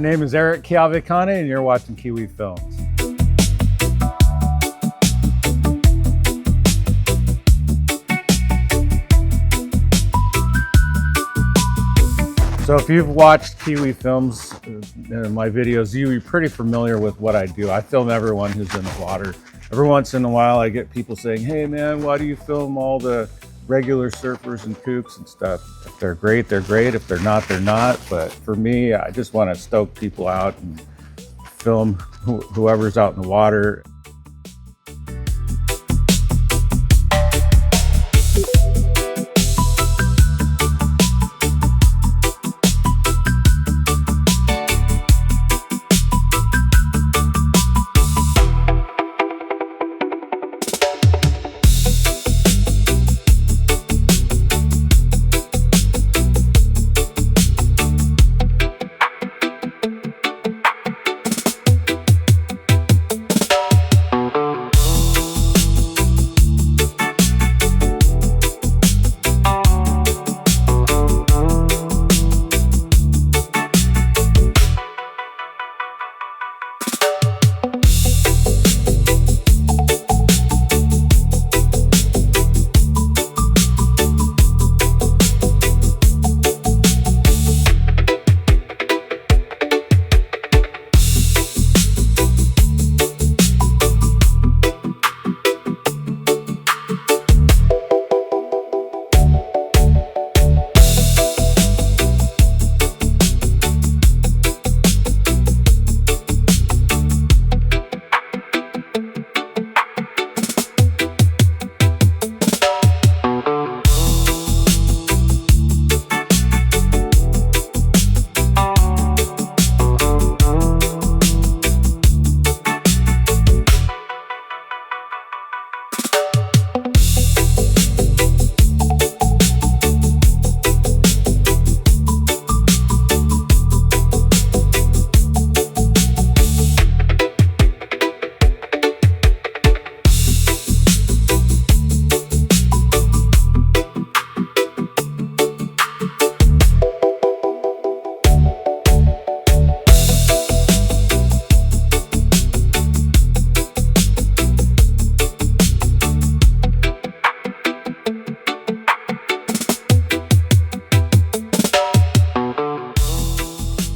My name is Eric Kiavikane, and you're watching Kiwi Films. So if you've watched Kiwi Films in my videos, you're pretty familiar with what I do. I film everyone who's in the water. Every once in a while I get people saying, hey man, why do you film all the regular surfers and kooks and stuff? If they're great, they're great. If they're not, they're not. But for me, I just want to stoke people out and film whoever's out in the water.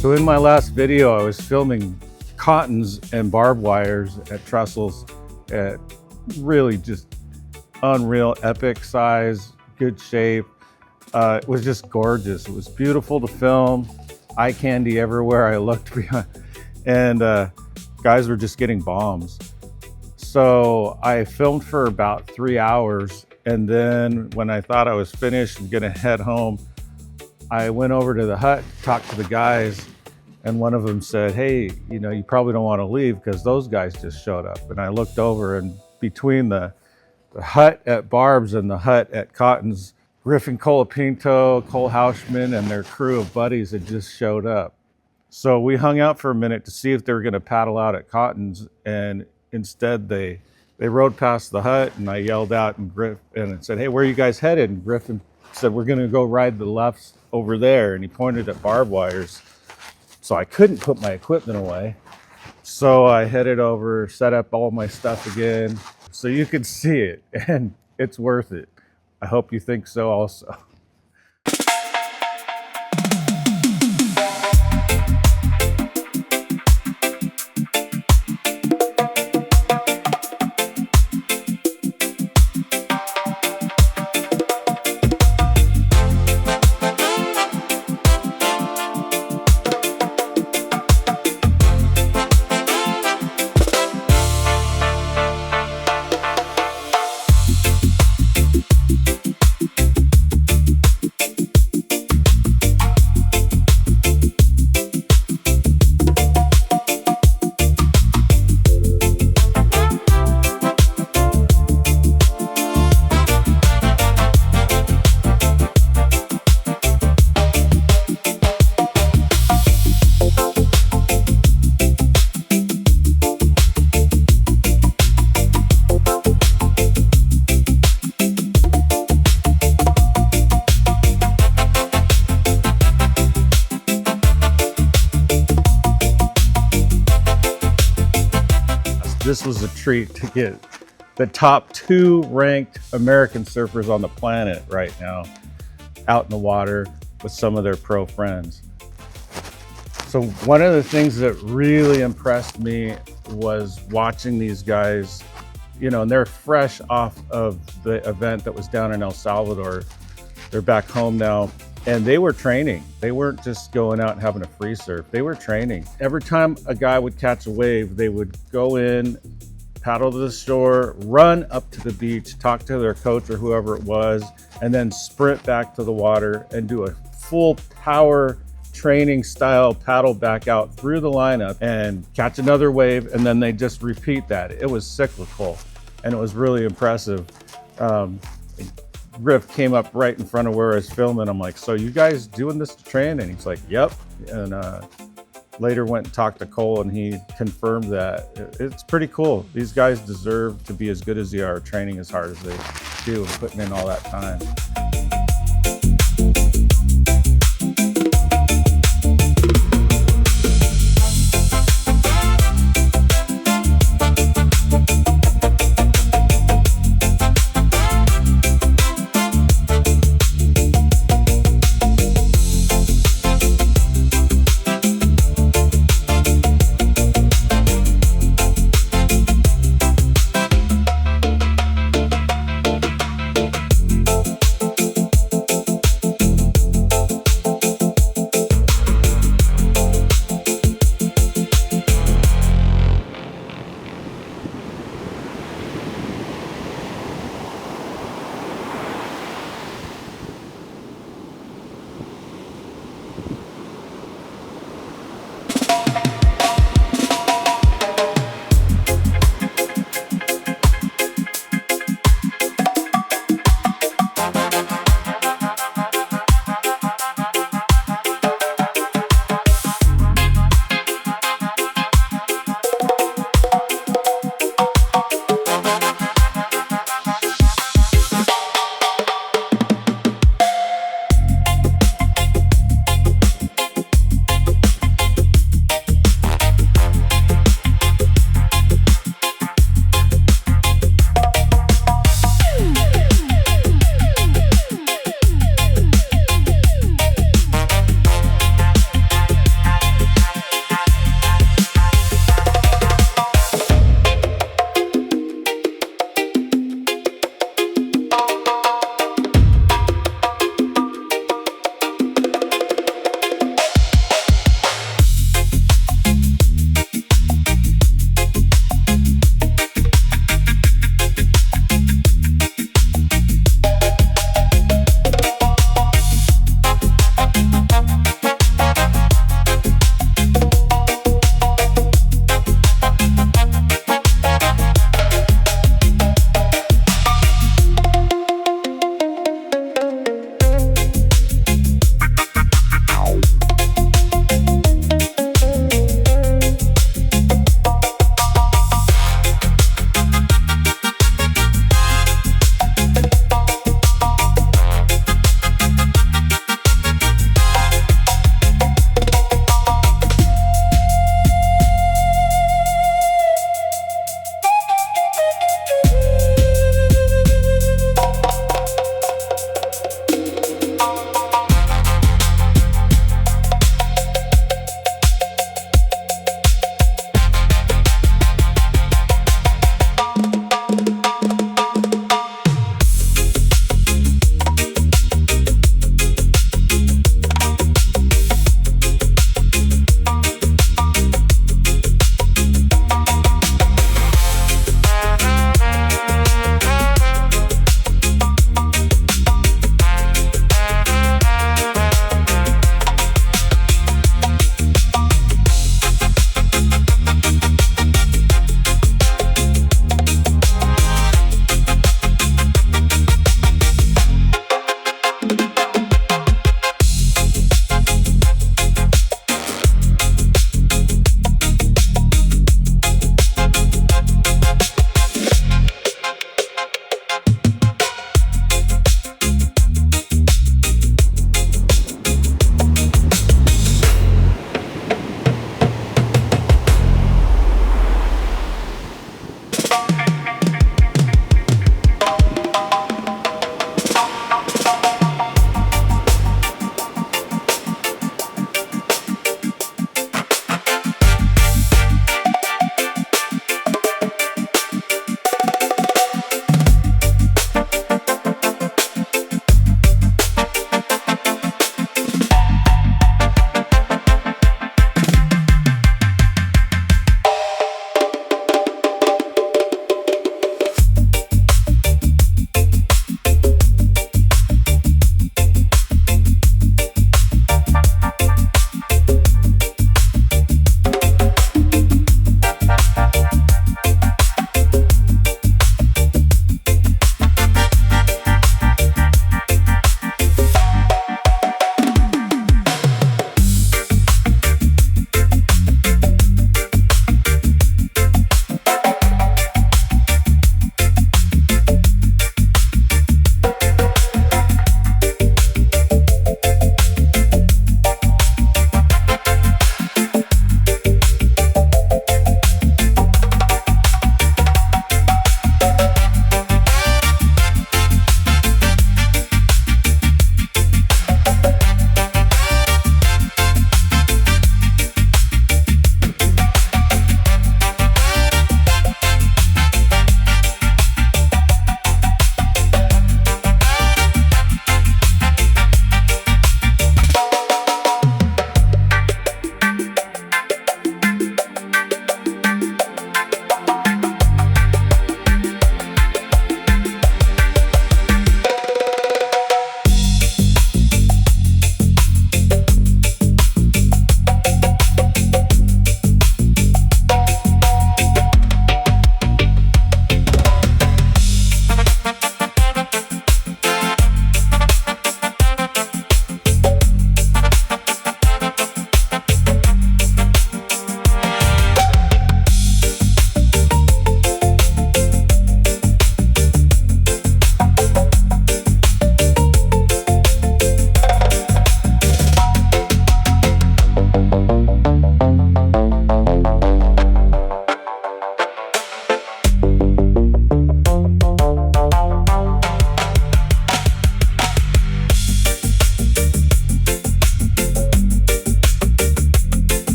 So in my last video, I was filming cottons and barbed wires at Trestles at really just unreal, epic size, good shape. It was just gorgeous. It was beautiful to film, eye candy everywhere I looked behind, and guys were just getting bombs. So I filmed for about 3 hours, and then when I thought I was finished and gonna head home, I went over to the hut, talked to the guys, and one of them said, hey, you know, you probably don't want to leave because those guys just showed up. And I looked over, and between the hut at Barbs and the hut at Cotton's, Griffin Colapinto, Cole Houshmand, and their crew of buddies had just showed up. So we hung out for a minute to see if they were going to paddle out at Cotton's, and instead they rode past the hut, and I yelled out and said, hey, where are you guys headed? And Griffin said, we're going to go ride the lefts over there, and he pointed at Barbwires. So I couldn't put my equipment away. So I headed over, set up all my stuff again, so you can see it, and it's worth it. I hope you think so also. this was a treat to get the top 2 ranked American surfers on the planet right now out in the water with some of their pro friends. So one of the things that really impressed me was watching these guys, you know, and they're fresh off of the event that was down in El Salvador. They're back home now, and they were training. They weren't just going out and having a free surf. They were training. Every time a guy would catch a wave, they would go in, paddle to the shore, run up to the beach, talk to their coach or whoever it was, and then sprint back to the water and do a full power training style paddle back out through the lineup and catch another wave, and then they just repeat that. It was cyclical, and it was really impressive. Griff came up right in front of where I was filming. I'm like, so you guys doing this to train? And he's like, yep. And later went and talked to Cole, and he confirmed that. It's pretty cool. These guys deserve to be as good as they are, training as hard as they do and putting in all that time.